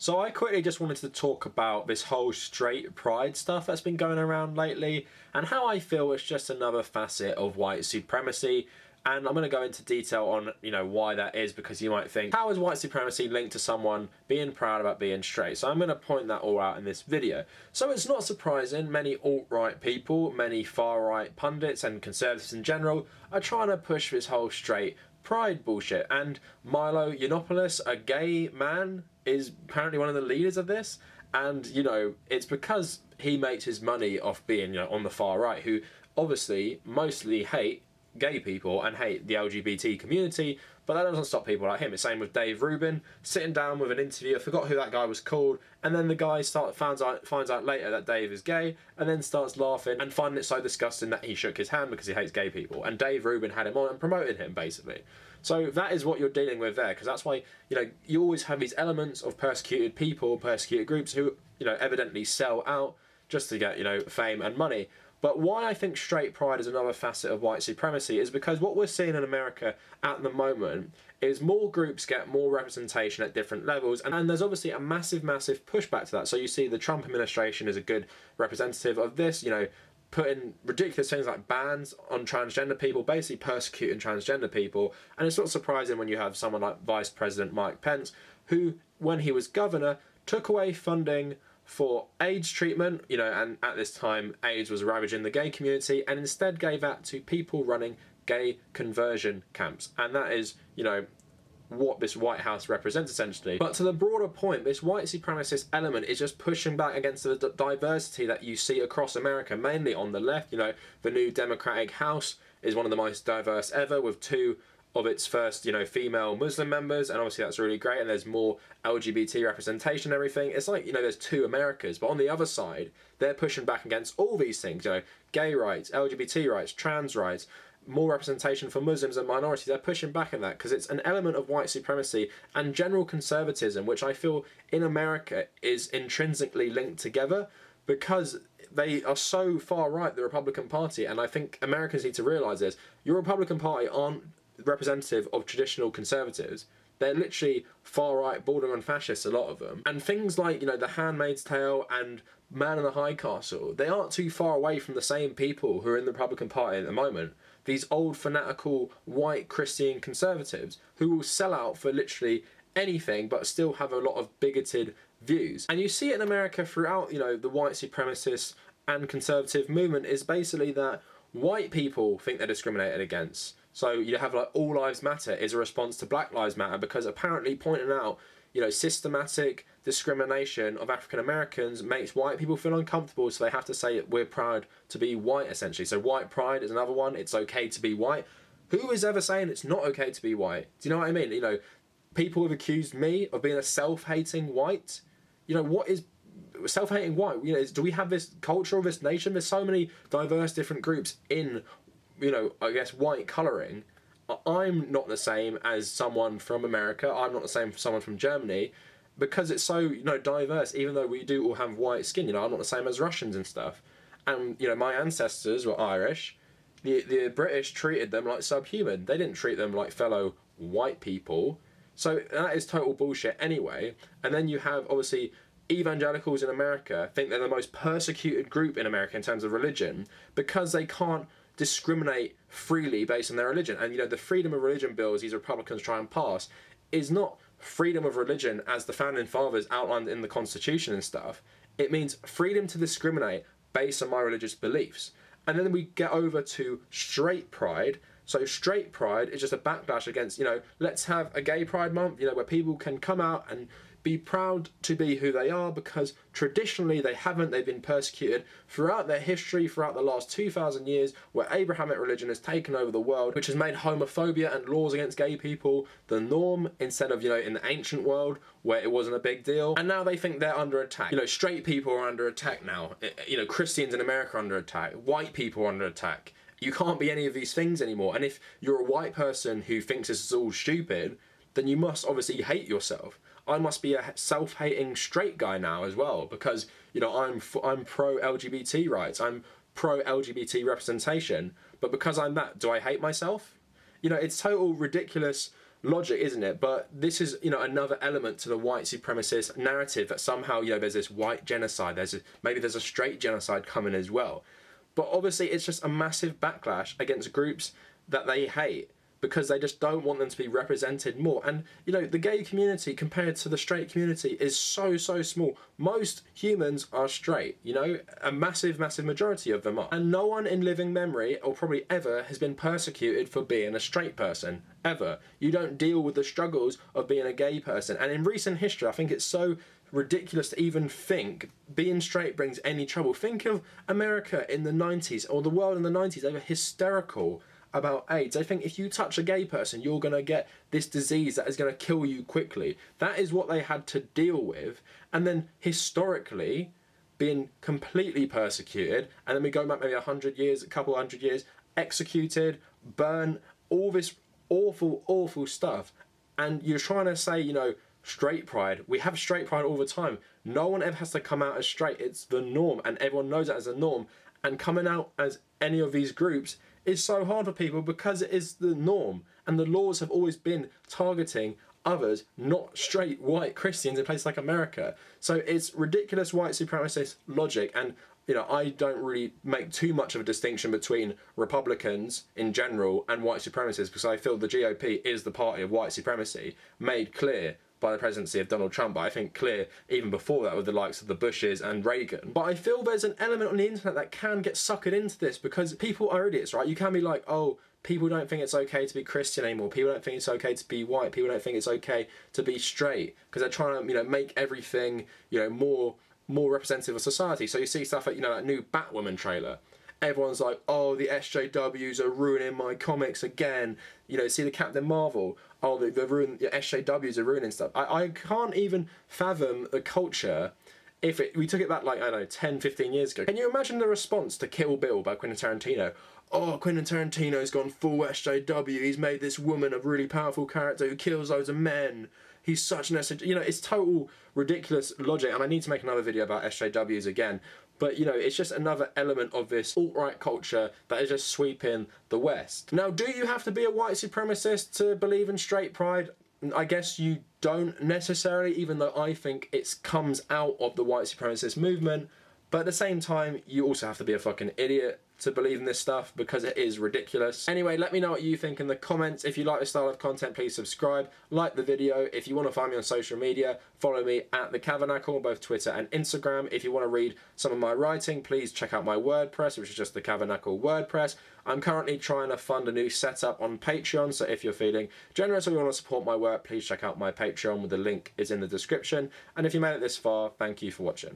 So I quickly just wanted to talk about this whole straight pride stuff that's been going around lately and how I feel it's just another facet of white supremacy. And I'm going to go into detail on, why that is, because you might think, how is white supremacy linked to someone being proud about being straight? So I'm going to point that all out in this video. So it's not surprising, many alt-right people, many far-right pundits and conservatives in general are trying to push this whole straight pride bullshit. And Milo Yiannopoulos, a gay man, is apparently one of the leaders of this. And, it's because he makes his money off being, on the far right, who obviously mostly hate gay people and hate the LGBT community, but that doesn't stop people like him. It's the same with Dave Rubin, sitting down with an interviewer, forgot who that guy was called, and then the guy finds out later that Dave is gay, and then starts laughing and finding it so disgusting that he shook his hand because he hates gay people. And Dave Rubin had him on and promoted him, basically. So that is what you're dealing with there, because that's why, you always have these elements of persecuted people, persecuted groups who, evidently sell out just to get, fame and money. But why I think straight pride is another facet of white supremacy is because what we're seeing in America at the moment is more groups get more representation at different levels, and there's obviously a massive pushback to that. So you see the Trump administration is a good representative of this, putting ridiculous things like bans on transgender people, basically persecuting transgender people. And it's not surprising when you have someone like Vice President Mike Pence, who, when he was governor, took away funding for AIDS treatment, and at this time AIDS was ravaging the gay community, and instead gave that to people running gay conversion camps. And that is, what this White House represents essentially. But to the broader point, this white supremacist element is just pushing back against the diversity that you see across America, mainly on the left. The new Democratic House is one of the most diverse ever, with two of its first, female Muslim members, and obviously that's really great, and there's more LGBT representation and everything. It's like, there's two Americas, but on the other side, they're pushing back against all these things, gay rights, LGBT rights, trans rights, more representation for Muslims and minorities. They're pushing back on that because it's an element of white supremacy and general conservatism, which I feel in America is intrinsically linked together because they are so far right, the Republican Party, and I think Americans need to realise this. Your Republican Party aren't representative of traditional conservatives. They're literally far right, bordering on fascists, a lot of them. And things like, The Handmaid's Tale and Man in the High Castle, they aren't too far away from the same people who are in the Republican Party at the moment. These old fanatical white Christian conservatives who will sell out for literally anything but still have a lot of bigoted views. And you see it in America throughout, the white supremacist and conservative movement is basically that white people think they're discriminated against. So you have All Lives Matter is a response to Black Lives Matter because apparently pointing out, systematic discrimination of African Americans makes white people feel uncomfortable, so they have to say we're proud to be white, essentially. So white pride is another one. It's okay to be white. Who is ever saying it's not okay to be white? Do you know what I mean? People have accused me of being a self-hating white. What is self-hating white? Do we have this culture of this nation? There's so many diverse different groups in I guess white colouring. I'm not the same as someone from America. I'm not the same as someone from Germany because it's so, diverse, even though we do all have white skin. I'm not the same as Russians and stuff. And, my ancestors were Irish. The British treated them like subhuman. They didn't treat them like fellow white people. So that is total bullshit anyway. And then you have, obviously, evangelicals in America think they're the most persecuted group in America in terms of religion because they can't discriminate freely based on their religion. And the freedom of religion bills these Republicans try and pass is not freedom of religion as the founding fathers outlined in the Constitution and stuff. It means freedom to discriminate based on my religious beliefs. And then we get over to straight pride. So straight pride is just a backlash against, let's have a gay pride month, where people can come out and be proud to be who they are because traditionally they've been persecuted throughout their history, throughout the last 2,000 years, where Abrahamic religion has taken over the world, which has made homophobia and laws against gay people the norm instead of, in the ancient world where it wasn't a big deal. And now they think they're under attack. Straight people are under attack now. Christians in America are under attack. White people are under attack. You can't be any of these things anymore. And if you're a white person who thinks this is all stupid, then you must obviously hate yourself. I must be a self-hating straight guy now as well because, I'm pro-LGBT rights. I'm pro-LGBT representation. But because I'm that, do I hate myself? It's total ridiculous logic, isn't it? But this is, you know, another element to the white supremacist narrative that somehow, you know, there's this white genocide, maybe there's a straight genocide coming as well. But obviously it's just a massive backlash against groups that they hate, because they just don't want them to be represented more. And, you know, the gay community compared to the straight community is so small. Most humans are straight, you know, a massive majority of them are. And no one in living memory, or probably ever, has been persecuted for being a straight person, ever. You don't deal with the struggles of being a gay person. And in recent history, I think it's so ridiculous to even think being straight brings any trouble. Think of America in the 90s, or the world in the 90s. They were hysterical about AIDS. I think if you touch a gay person, you're going to get this disease that is going to kill you quickly. That is what they had to deal with. And then historically, being completely persecuted, and then we go back maybe 100 years, a couple 100 years, executed, burned, all this awful stuff. And you're trying to say, you know, straight pride. We have straight pride all the time. No one ever has to come out as straight. It's the norm, and everyone knows that as a norm. And coming out as any of these groups is so hard for people because it is the norm, and the laws have always been targeting others, not straight white Christians in places like America. So it's ridiculous white supremacist logic. And, you know, I don't really make too much of a distinction between Republicans in general and white supremacists, because I feel the GOP is the party of white supremacy, made clear by the presidency of Donald Trump, but I think clear even before that with the likes of the Bushes and Reagan. But I feel there's an element on the internet that can get suckered into this, because people are idiots, right? You can be like, oh, people don't think it's okay to be Christian anymore. People don't think it's okay to be white. People don't think it's okay to be straight, because they're trying to, you know, make everything, you know, more representative of society. So you see stuff like, you know, that new Batwoman trailer. Everyone's like, oh, the SJWs are ruining my comics again. You know, see the Captain Marvel. Oh, the SJWs are ruining stuff. I can't even fathom the culture if we took it back, like, I don't know, 10, 15 years ago. Can you imagine the response to Kill Bill by Quentin Tarantino? Oh, Quentin Tarantino's gone full SJW. He's made this woman a really powerful character who kills loads of men. He's such an SJW. You know, it's total ridiculous logic, and I need to make another video about SJWs again. But, you know, it's just another element of this alt-right culture that is just sweeping the West. Now, do you have to be a white supremacist to believe in straight pride? I guess you don't necessarily, even though I think it comes out of the white supremacist movement. But at the same time, you also have to be a fucking idiot to believe in this stuff, because it is ridiculous. Anyway, let me know what you think in the comments. If you like this style of content, please subscribe, like the video. If you want to find me on social media, follow me at The Tabernacle on both Twitter and Instagram. If you want to read some of my writing, please check out my WordPress, which is just The Tabernacle WordPress. I'm currently trying to fund a new setup on Patreon, so if you're feeling generous or you want to support my work, please check out my Patreon, the link is in the description. And if you made it this far, thank you for watching.